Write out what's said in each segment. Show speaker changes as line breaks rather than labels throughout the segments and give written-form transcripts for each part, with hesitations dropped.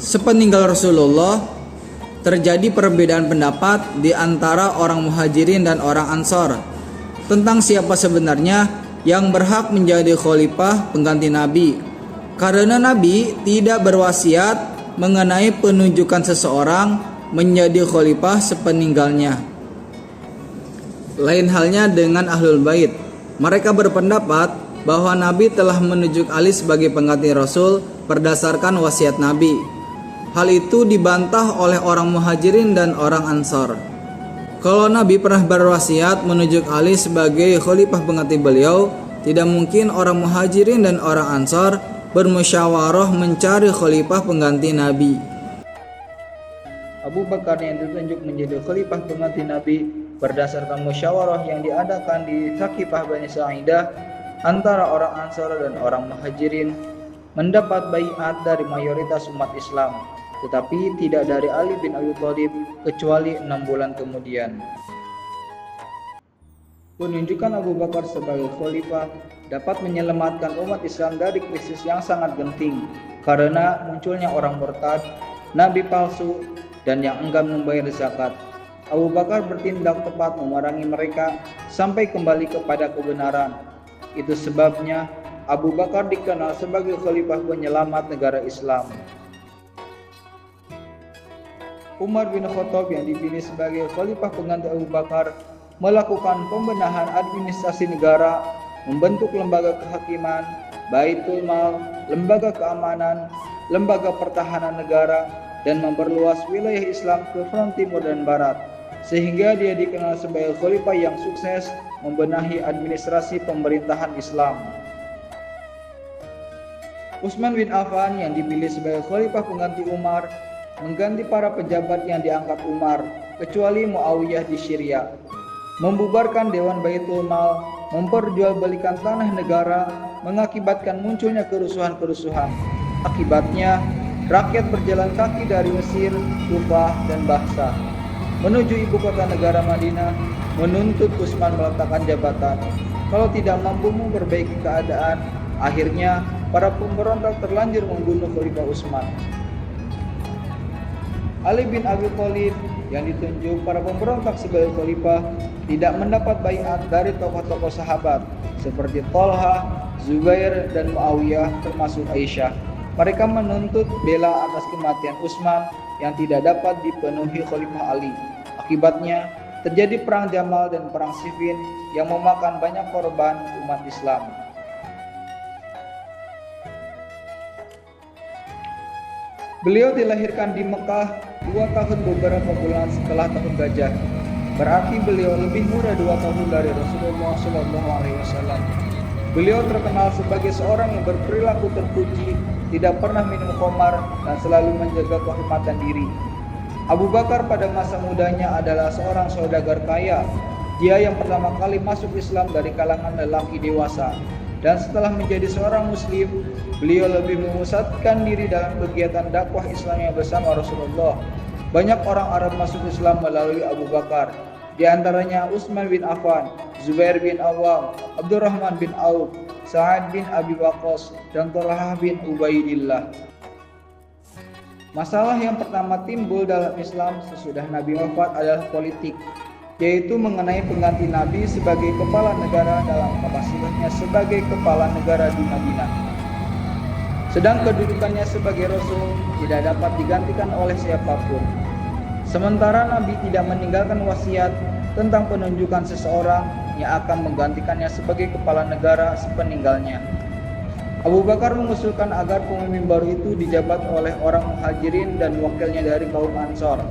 Sepeninggal Rasulullah, terjadi perbedaan pendapat di antara orang Muhajirin dan orang Ansor tentang siapa sebenarnya yang berhak menjadi khalifah pengganti Nabi. Karena Nabi tidak berwasiat mengenai penunjukan seseorang menjadi khalifah sepeninggalnya. Lain halnya dengan Ahlul Bait. Mereka berpendapat bahwa Nabi telah menunjuk Ali sebagai pengganti Rasul berdasarkan wasiat Nabi. Hal itu dibantah oleh orang Muhajirin dan orang Ansor. Kalau Nabi pernah berwasiat menunjuk Ali sebagai khalifah pengganti beliau, tidak mungkin orang Muhajirin dan orang Ansor bermusyawarah mencari khalifah pengganti Nabi.
Abu Bakar yang ditunjuk menjadi khalifah pengganti Nabi berdasarkan musyawarah yang diadakan di Thaqifah Bani Sa'idah antara orang Ansar dan orang Muhajirin, mendapat baiat dari mayoritas umat Islam, tetapi tidak dari Ali bin Abi Thalib kecuali 6 bulan kemudian. Penunjukan Abu Bakar sebagai khalifah dapat menyelamatkan umat Islam dari krisis yang sangat genting karena munculnya orang murtad, nabi palsu, dan yang enggan membayar zakat. Abu Bakar bertindak tepat memerangi mereka sampai kembali kepada kebenaran. Itu sebabnya Abu Bakar dikenal sebagai khalifah penyelamat negara Islam. Umar bin Khattab yang dipilih sebagai khalifah pengganti Abu Bakar melakukan pembenahan administrasi negara, membentuk lembaga kehakiman, Baitul Mal, lembaga keamanan, lembaga pertahanan negara, dan memperluas wilayah Islam ke front timur dan barat, sehingga dia dikenal sebagai khalifah yang sukses membenahi administrasi pemerintahan Islam. Utsman bin Affan yang dipilih sebagai khalifah pengganti Umar mengganti para pejabat yang diangkat Umar, kecuali Muawiyah di Syria, membubarkan Dewan Baitul Mal, memperjualbelikan tanah negara, mengakibatkan munculnya kerusuhan-kerusuhan. Akibatnya, rakyat berjalan kaki dari Mesir, Kufah, dan Bahsa menuju ibu kota negara Madinah, menuntut Utsman meletakkan jabatan. Kalau tidak mampu memperbaiki keadaan, akhirnya para pemberontak terlanjur membunuh Khalifah Utsman. Ali bin Abi Thalib yang ditunjuk para pemberontak sebagai khalifah tidak mendapat baiat dari tokoh-tokoh sahabat seperti Thalha, Zubair, dan Muawiyah, termasuk Aisyah. Mereka menuntut bela atas kematian Utsman yang tidak dapat dipenuhi Khalifah Ali. Akibatnya terjadi perang Jamal dan perang Siffin yang memakan banyak korban umat Islam. Beliau dilahirkan di Mekah 2 tahun beberapa bulan setelah tahun gajah. Berarti beliau lebih muda 2 tahun dari Rasulullah SAW. Beliau terkenal sebagai seorang yang berperilaku terpuji, tidak pernah minum khamar, dan selalu menjaga kehormatan diri. Abu Bakar pada masa mudanya adalah seorang saudagar kaya. Dia yang pertama kali masuk Islam dari kalangan lelaki dewasa. Dan setelah menjadi seorang muslim, beliau lebih memusatkan diri dalam kegiatan dakwah Islamnya bersama Rasulullah. Banyak orang Arab masuk Islam melalui Abu Bakar, di antaranya Utsman bin Affan, Zubair bin Awam, Abdurrahman bin Auf, Sa'ad bin Abi Waqqas, dan Thalhah bin Ubaidillah. Masalah yang pertama timbul dalam Islam sesudah Nabi wafat adalah politik, yaitu mengenai pengganti Nabi sebagai kepala negara dalam kapasitasnya sebagai kepala negara di Madinah. Sedang kedudukannya sebagai Rasul tidak dapat digantikan oleh siapapun. Sementara Nabi tidak meninggalkan wasiat tentang penunjukan seseorang yang akan menggantikannya sebagai kepala negara sepeninggalnya. Abu Bakar mengusulkan agar pemimpin baru itu dijabat oleh orang Muhajirin dan wakilnya dari kaum Ansor.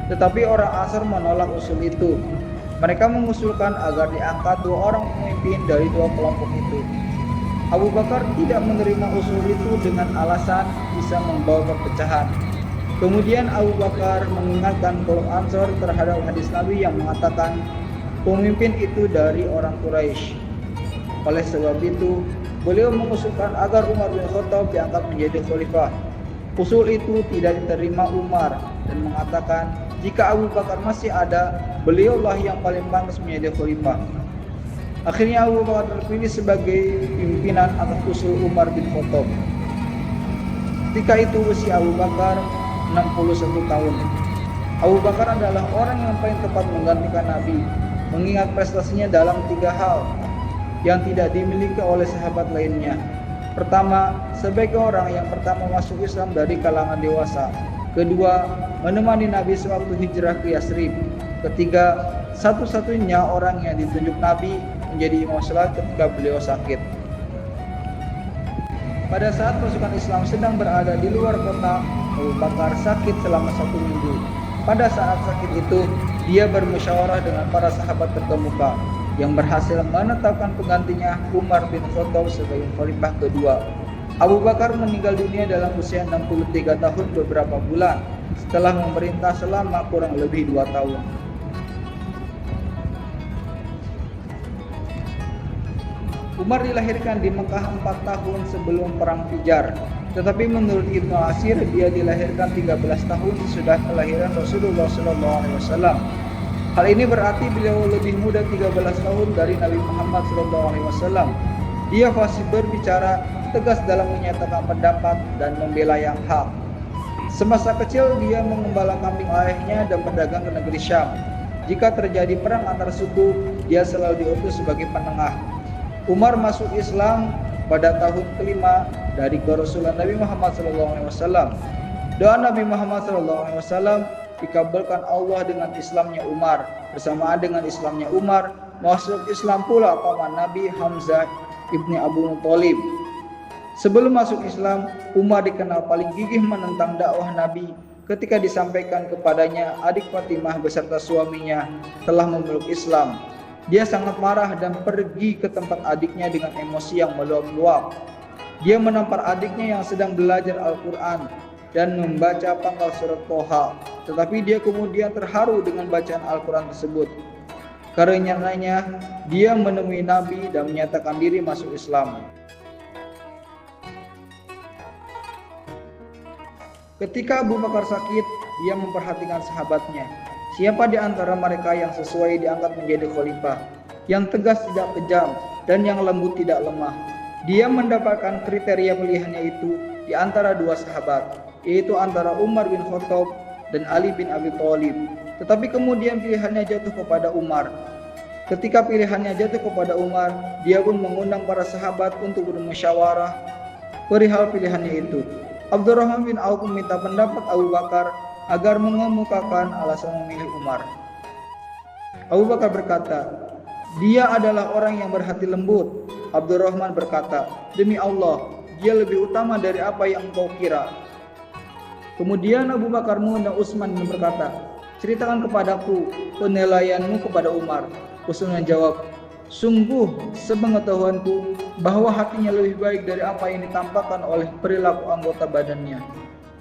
Tetapi orang Ansor menolak usul itu. Mereka mengusulkan agar diangkat 2 orang pemimpin dari 2 kelompok itu. Abu Bakar tidak menerima usul itu dengan alasan bisa membawa perpecahan. Kemudian Abu Bakar mengingatkan kaum Ansor terhadap hadis Nabi yang mengatakan pemimpin itu dari orang Quraisy. Oleh sebab itu, beliau mengusulkan agar Umar bin Khattab diangkat menjadi khalifah. Usul itu tidak diterima Umar dan mengatakan jika Abu Bakar masih ada, beliaulah yang paling pantas menjadi khalifah. Akhirnya Abu Bakar terpilih sebagai pimpinan atas usul Umar bin Khattab. Ketika itu usia Abu Bakar 61 tahun. Abu Bakar adalah orang yang paling tepat menggantikan Nabi, mengingat prestasinya dalam 3 hal yang tidak dimiliki oleh sahabat lainnya. Pertama, sebagai orang yang pertama masuk Islam dari kalangan dewasa. Kedua, menemani Nabi sewaktu hijrah ke Yasrib. Ketiga, satu-satunya orang yang ditunjuk Nabi menjadi imam salat ketika beliau sakit. Pada saat pasukan Islam sedang berada di luar kota, Abu Bakar sakit selama 1 minggu. Pada saat sakit itu, dia bermusyawarah dengan para sahabat terkemuka yang berhasil menetapkan penggantinya Umar bin Khattab sebagai khalifah kedua. Abu Bakar meninggal dunia dalam usia 63 tahun beberapa bulan setelah memerintah selama kurang lebih 2 tahun. Umar dilahirkan di Mekah 4 tahun sebelum perang Fijar, tetapi menurut Ibnu Asir dia dilahirkan 13 tahun sesudah kelahiran Rasulullah SAW. Hal ini berarti beliau lebih muda 13 tahun dari Nabi Muhammad SAW. Dia fasih berbicara, tegas dalam menyatakan pendapat dan membela yang hak. Semasa kecil dia mengembala kambing ayahnya dan berdagang ke negeri Syam. Jika terjadi perang antar suku, dia selalu diutus sebagai penengah. Umar masuk Islam pada tahun kelima dari kerasulan Nabi Muhammad SAW. Doa Nabi Muhammad SAW dikabulkan Allah dengan Islamnya Umar. Bersamaan dengan Islamnya Umar, masuk Islam pula paman Nabi Hamzah ibni Abu Thalib. Sebelum masuk Islam, Umar dikenal paling gigih menentang dakwah Nabi ketika disampaikan kepadanya adik Fatimah beserta suaminya telah memeluk Islam. Dia sangat marah dan pergi ke tempat adiknya dengan emosi yang meluap-luap. Dia menampar adiknya yang sedang belajar Al-Quran dan membaca pangkal surat Toha. Tetapi dia kemudian terharu dengan bacaan Al-Quran tersebut. Karenanya dia menemui Nabi dan menyatakan diri masuk Islam. Ketika Abu Bakar sakit, dia memperhatikan sahabatnya. Siapa di antara mereka yang sesuai diangkat menjadi khalifah, yang tegas tidak kejam, dan yang lembut tidak lemah. Dia mendapatkan kriteria pilihannya itu di antara 2 sahabat, yaitu antara Umar bin Khattab dan Ali bin Abi Thalib. Tetapi kemudian pilihannya jatuh kepada Umar. Ketika pilihannya jatuh kepada Umar, dia pun mengundang para sahabat untuk bermusyawarah perihal pilihannya itu. Abdurrahman bin Auf meminta pendapat Abu Bakar agar mengemukakan alasan memilih Umar. Abu Bakar berkata, dia adalah orang yang berhati lembut. Abdurrahman berkata, demi Allah, dia lebih utama dari apa yang engkau kira. Kemudian Abu Bakar mengundang Utsman dan berkata, ceritakan kepadaku penilaianmu kepada Umar. Utsman menjawab, sungguh sepengetahuanku bahwa hatinya lebih baik dari apa yang ditampakkan oleh perilaku anggota badannya.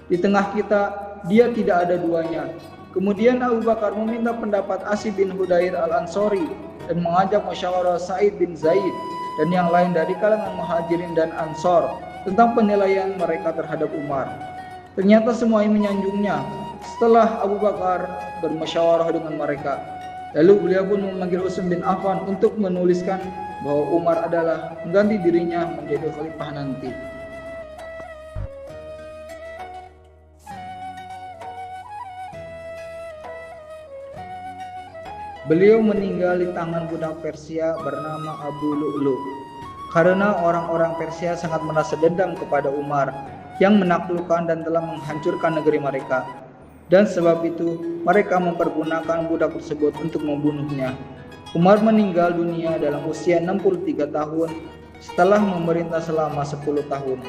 Di tengah kita, dia tidak ada duanya. Kemudian Abu Bakar meminta pendapat Asy bin Hudair al-Ansori dan mengajak musyawarah Sa'id bin Zaid dan yang lain dari kalangan Muhajirin dan Ansor tentang penilaian mereka terhadap Umar. Ternyata semua ini menyanjungnya setelah Abu Bakar bermusyawarah dengan mereka. Lalu beliau pun memanggil Utsman bin Affan untuk menuliskan bahwa Umar adalah mengganti dirinya menjadi khalifah nanti. Beliau meninggal di tangan budak Persia bernama Abu Lu'lu. Karena orang-orang Persia sangat merasa dendam kepada Umar yang menaklukkan dan telah menghancurkan negeri mereka. Dan sebab itu mereka mempergunakan budak tersebut untuk membunuhnya. Umar meninggal dunia dalam usia 63 tahun setelah memerintah selama 10 tahun.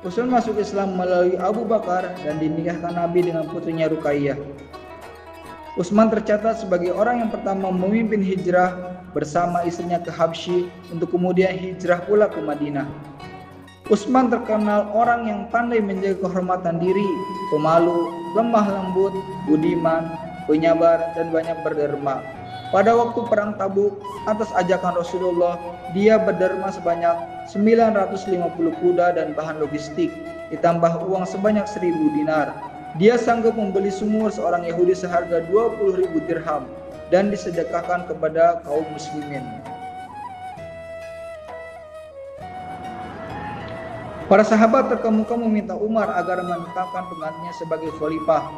Utsman masuk Islam melalui Abu Bakar dan dinikahkan Nabi dengan putrinya Ruqayyah. Utsman tercatat sebagai orang yang pertama memimpin hijrah bersama istrinya ke Habsyi untuk kemudian hijrah pula ke Madinah. Utsman terkenal orang yang pandai menjaga kehormatan diri, pemalu, lemah lembut, budiman, penyabar, dan banyak berderma. Pada waktu perang Tabuk, atas ajakan Rasulullah, dia berderma sebanyak 950 kuda dan bahan logistik, ditambah uang sebanyak 1000 dinar. Dia sanggup membeli sumur seorang Yahudi seharga 20.000 dirham dan disedekahkan kepada kaum muslimin. Para sahabat terkemuka meminta Umar agar menetapkan penggantinya sebagai khalifah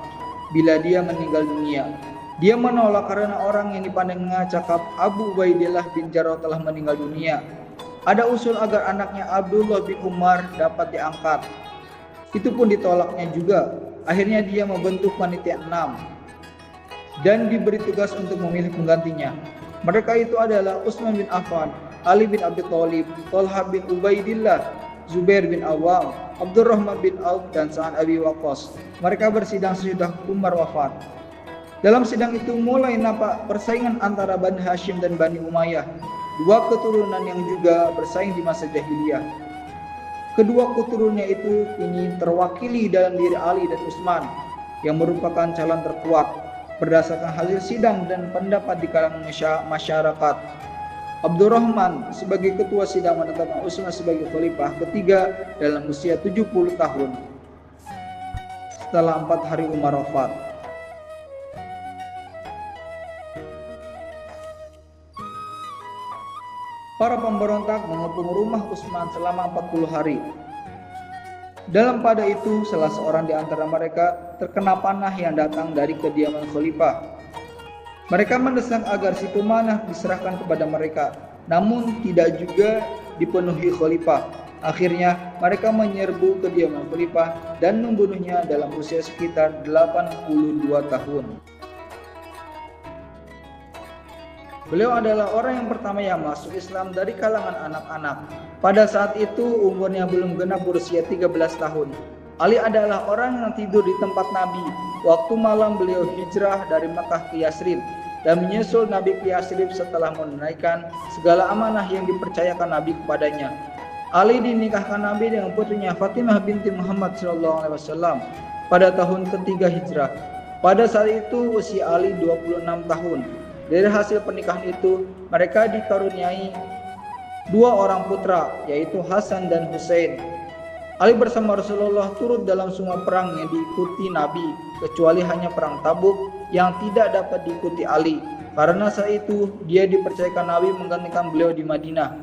bila dia meninggal dunia. Dia menolak karena orang yang dipandangnya cakap Abu Ubaidillah bin Jarrah telah meninggal dunia. Ada usul agar anaknya Abdullah bin Umar dapat diangkat. Itu pun ditolaknya juga. Akhirnya dia membentuk panitia 6 dan diberi tugas untuk memilih penggantinya. Mereka itu adalah Utsman bin Affan, Ali bin Abi Thalib, Thalhah bin Ubaidillah, Zubair bin Awam, Abdurrahman bin Auf, dan Sa'ad Abi Waqqas. Mereka bersidang sesudah Umar wafat. Dalam sidang itu mulai nampak persaingan antara Bani Hashim dan Bani Umayyah, dua keturunan yang juga bersaing di masa jahiliyah. Kedua keturunannya itu ini terwakili dalam diri Ali dan Utsman yang merupakan calon terkuat berdasarkan hasil sidang dan pendapat di kalangan masyarakat. Abdurrahman sebagai ketua sidang menetapkan Utsman sebagai khalifah ketiga dalam usia 70 tahun setelah 4 hari Umar wafat. Para pemberontak mengepung rumah Utsman selama 40 hari. Dalam pada itu, salah seorang di antara mereka terkena panah yang datang dari kediaman khalifah. Mereka mendesak agar si pemanah diserahkan kepada mereka, namun tidak juga dipenuhi khalifah. Akhirnya, mereka menyerbu kediaman khalifah dan membunuhnya dalam usia sekitar 82 tahun. Beliau adalah orang yang pertama yang masuk Islam dari kalangan anak-anak. Pada saat itu umurnya belum genap berusia 13 tahun. Ali adalah orang yang tidur di tempat Nabi waktu malam beliau hijrah dari Makkah ke Yasrib dan menyusul Nabi ke Yasrib setelah menunaikan segala amanah yang dipercayakan Nabi kepadanya. Ali dinikahkan Nabi dengan putrinya Fatimah binti Muhammad SAW pada tahun ketiga hijrah. Pada saat itu usia Ali 26 tahun. Dari hasil pernikahan itu, mereka dikaruniai 2 orang putra, yaitu Hasan dan Husain. Ali bersama Rasulullah turut dalam semua perang yang diikuti Nabi, kecuali hanya perang Tabuk yang tidak dapat diikuti Ali. Karena saat itu, dia dipercayakan Nabi menggantikan beliau di Madinah.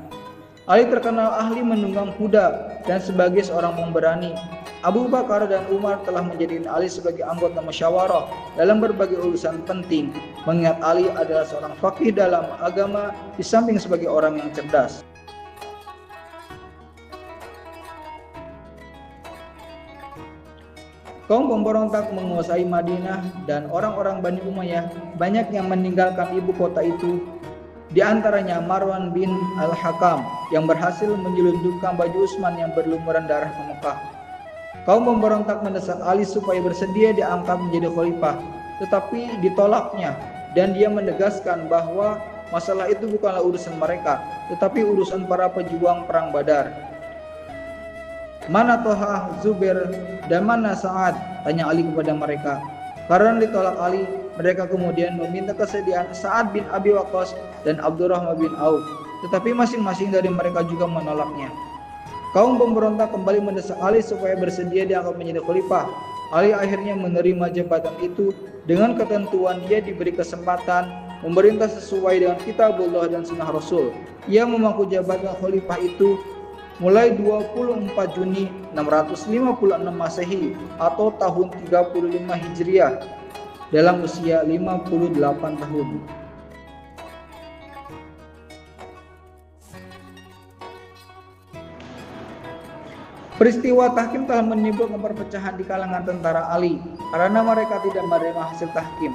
Ali terkenal ahli menunggang kuda dan sebagai seorang pemberani. Abu Bakar dan Umar telah menjadikan Ali sebagai anggota musyawarah dalam berbagai urusan penting, mengingat Ali adalah seorang faqih dalam agama di samping sebagai orang yang cerdas. Kaum pemberontak menguasai Madinah dan orang-orang Bani Umayyah banyak yang meninggalkan ibu kota itu. Di antaranya Marwan bin Al-Hakam yang berhasil menyelundupkan baju Utsman yang berlumuran darah ke Mekah. Kaum pemberontak mendesak Ali supaya bersedia diangkat menjadi khalifah, tetapi ditolaknya dan dia menegaskan bahwa masalah itu bukanlah urusan mereka, tetapi urusan para pejuang perang Badar. Mana Thalhah, Zubair, dan mana Sa'ad? Tanya Ali kepada mereka. Karena ditolak Ali, mereka kemudian meminta kesediaan Sa'ad bin Abi Waqqas dan Abdurrahman bin Auf, tetapi masing-masing dari mereka juga menolaknya. Kaum pemberontak kembali mendesak Ali supaya bersedia diangkat menjadi khalifah. Ali akhirnya menerima jabatan itu dengan ketentuan dia diberi kesempatan memerintah sesuai dengan kitabullah dan sunnah Rasul. Ia memangku jabatan khalifah itu mulai 24 Juni 656 Masehi atau tahun 35 Hijriah dalam usia 58 tahun. Peristiwa tahkim telah menimbulkan perpecahan di kalangan tentara Ali karena mereka tidak menerima hasil tahkim.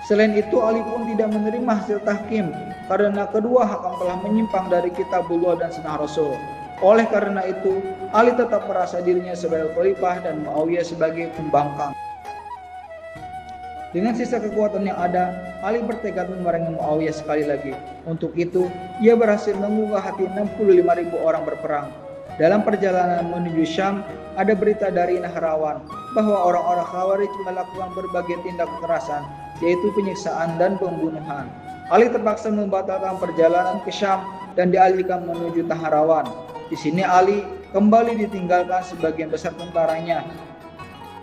Selain itu, Ali pun tidak menerima hasil tahkim karena kedua hakam telah menyimpang dari kitabullah dan sunnah Rasul. Oleh karena itu, Ali tetap merasa dirinya sebagai khalifah dan Muawiyah sebagai pembangkang. Dengan sisa kekuatan yang ada, Ali bertekad memerangi Muawiyah sekali lagi. Untuk itu, ia berhasil menggugah hati 65.000 orang berperang. Dalam perjalanan menuju Syam, ada berita dari Nahrawan bahwa orang-orang Khawarij melakukan berbagai tindak kekerasan, yaitu penyiksaan dan pembunuhan. Ali terpaksa membatalkan perjalanan ke Syam dan dialihkan menuju Nahrawan. Di sini Ali kembali ditinggalkan sebagian besar tentaranya.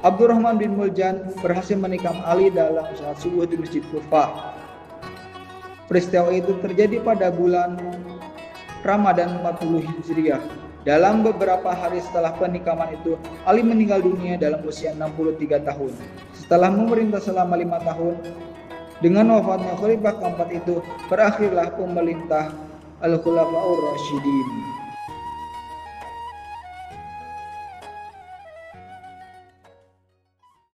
Abdurrahman bin Muljan berhasil menikam Ali dalam salat subuh di Masjid Kufah. Peristiwa itu terjadi pada bulan Ramadan 40 Hijriah. Dalam beberapa hari setelah penikaman itu, Ali meninggal dunia dalam usia 63 tahun. Setelah memerintah selama 5 tahun, dengan wafatnya khalifah keempat itu, berakhirlah pemerintah Al-Khulafaur Rasyidin.